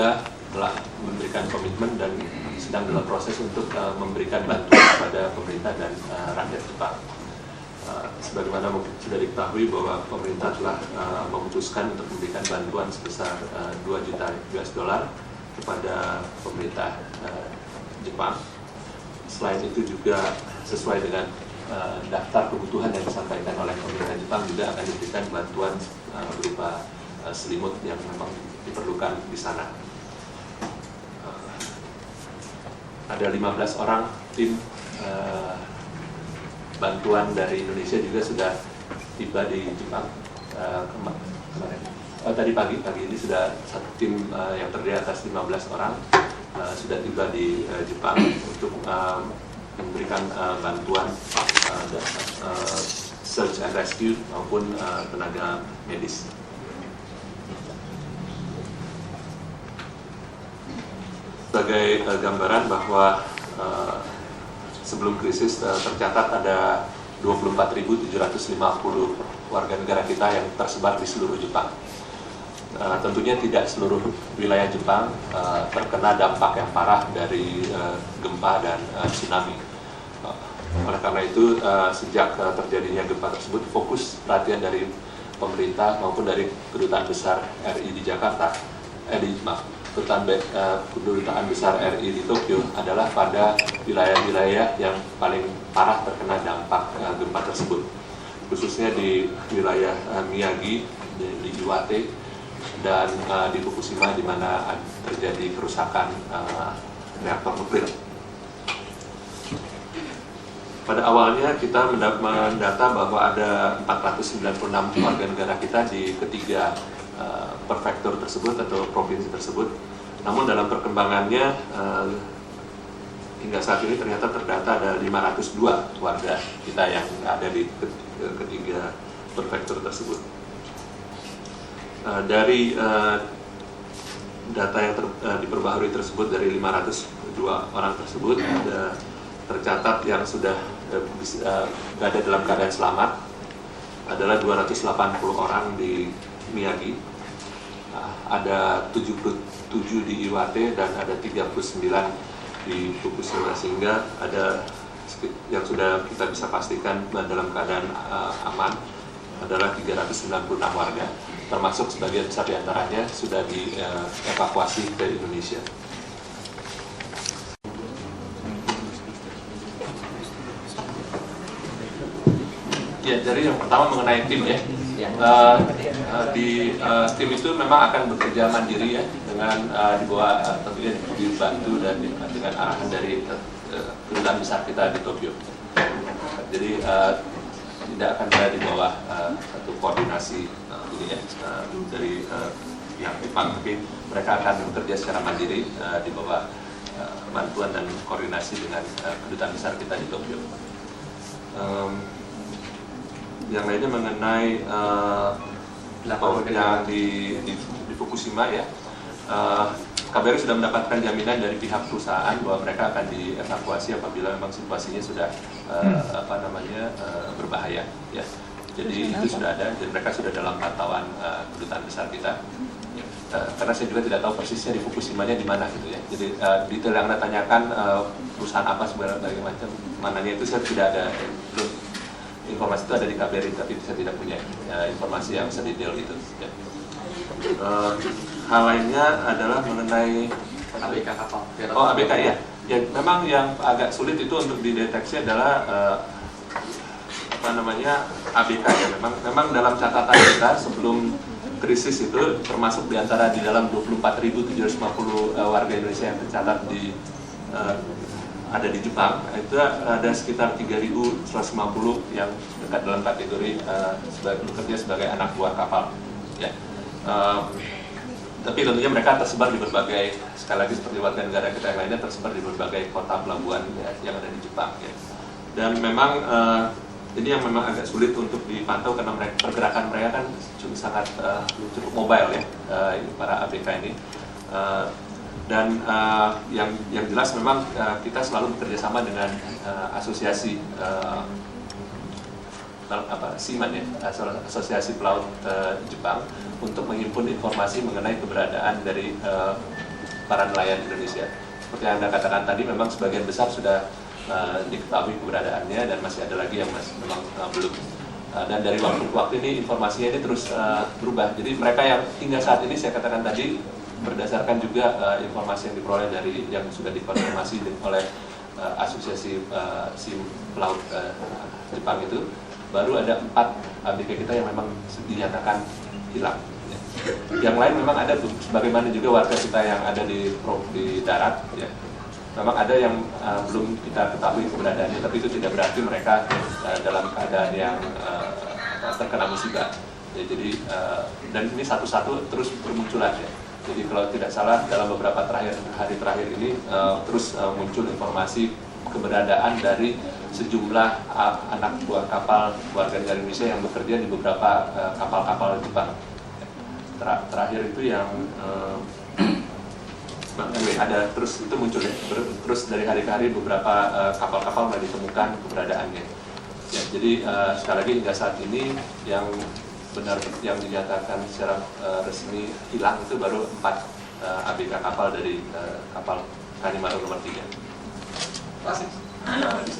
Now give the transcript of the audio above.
juga telah memberikan komitmen dan sedang dalam proses untuk memberikan bantuan kepada pemerintah dan rakyat Jepang. Sebagaimana mungkin sudah diketahui bahwa pemerintah telah memutuskan untuk memberikan bantuan sebesar 2 juta US dollar kepada pemerintah Jepang. Selain itu juga sesuai dengan daftar kebutuhan yang disampaikan oleh pemerintah Jepang, juga akan diberikan bantuan berupa selimut yang memang diperlukan di sana. Ada 15 orang tim bantuan dari Indonesia juga sudah tiba di Jepang kemarin. Tadi pagi ini sudah satu tim yang terdiri atas 15 orang sudah tiba di Jepang untuk memberikan bantuan search and rescue maupun tenaga medis. Sebagai gambaran bahwa sebelum krisis tercatat ada 24.750 warga negara kita yang tersebar di seluruh Jepang. Tentunya tidak seluruh wilayah Jepang terkena dampak yang parah dari gempa dan tsunami. Oleh karena itu, sejak terjadinya gempa tersebut, fokus perhatian dari pemerintah maupun dari Kedutaan Besar RI di Jakarta, Kedutaan Besar RI di Tokyo adalah pada wilayah-wilayah yang paling parah terkena dampak gempa tersebut, khususnya di wilayah Miyagi, di Iwate, dan di Fukushima, di mana terjadi kerusakan reaktor nuklir. Pada awalnya kita mendata bahwa ada 496 warga negara kita di ketiga prefektur tersebut atau provinsi tersebut. Namun dalam perkembangannya hingga saat ini ternyata terdata ada 502 warga kita yang ada di ketiga prefektur tersebut. Dari data yang diperbaharui tersebut, dari 502 orang tersebut ada tercatat yang sudah berada dalam keadaan selamat adalah 280 orang di Miyagi, ada 77 di Iwate, dan ada 39 di Fukushima, sehingga ada yang sudah kita bisa pastikan dalam keadaan aman adalah 396 warga, termasuk sebagian besar diantaranya sudah dievakuasi ke Indonesia. Ya, dari yang pertama mengenai tim ya. Tim itu memang akan bekerja mandiri ya, dengan di bawah tentunya dibantu dan dengan arahan dari Kedutaan Besar kita di Tokyo. Jadi tidak akan berada di bawah satu koordinasi ini ya dari pihak Jepang, tapi mereka akan bekerja secara mandiri di bawah bantuan dan koordinasi dengan Kedutaan Besar kita di Tokyo. Yang lainnya mengenai yang di Fukushima ya, KBRI sudah mendapatkan jaminan dari pihak perusahaan bahwa mereka akan dievakuasi apabila memang situasinya sudah berbahaya ya. Jadi itu sudah ada, dan mereka sudah dalam pantauan Kedutaan Besar kita. Karena saya juga tidak tahu persisnya di Fukushima-nya di mana gitu ya. Jadi detail yang Anda tanyakan perusahaan apa sebenarnya macam mananya itu saya tidak ada, informasi itu ada di KBRI, tapi saya tidak punya informasi yang sedetail itu. Ya. Hal lainnya adalah mengenai ABK kapal. ABK ya. Ya, memang yang agak sulit itu untuk dideteksi adalah ABK ya. Memang dalam catatan kita sebelum krisis itu termasuk diantara di dalam 24.750 warga Indonesia yang tercatat ada di Jepang, itu ada sekitar 3.150 yang dekat dalam kategori bekerja sebagai anak buah kapal. Ya. Tapi tentunya mereka tersebar di berbagai, sekali lagi seperti warga negara kita yang lainnya, tersebar di berbagai kota pelabuhan ya, yang ada di Jepang. Ya. Dan memang ini yang memang agak sulit untuk dipantau karena pergerakan mereka kan cukup mobile ya, para ABK ini. Dan yang jelas memang kita selalu bekerjasama dengan asosiasi Seaman ya, Asosiasi Pelaut Jepang, untuk menghimpun informasi mengenai keberadaan dari para nelayan Indonesia. Seperti yang Anda katakan tadi, memang sebagian besar sudah diketahui keberadaannya dan masih ada lagi yang memang belum. Dan dari waktu ke waktu ini informasinya ini terus berubah. Jadi mereka yang hingga saat ini saya katakan tadi berdasarkan juga informasi yang diperoleh dari yang sudah dikonfirmasi oleh asosiasi SIM pelaut Jepang itu, baru ada 4 ABK kita yang memang dinyatakan hilang. Yang lain memang ada, sebagaimana juga warga kita yang ada di darat, ya. Memang ada yang belum kita ketahui keberadaannya, tapi itu tidak berarti mereka dalam keadaan yang terkena musibah. Ya, jadi dan ini satu-satu terus bermunculan, ya. Jadi kalau tidak salah dalam beberapa hari terakhir ini terus muncul informasi keberadaan dari sejumlah anak buah kapal warga negara Indonesia yang bekerja di beberapa kapal-kapal Jepang. Terakhir itu yang ada terus itu muncul, ya. Terus dari hari ke hari beberapa kapal-kapal mulai ditemukan keberadaannya. Ya, jadi sekali lagi hingga saat ini yang benar yang dinyatakan secara resmi hilang itu baru 4 ABK kapal dari kapal Kanimaru nomor 3.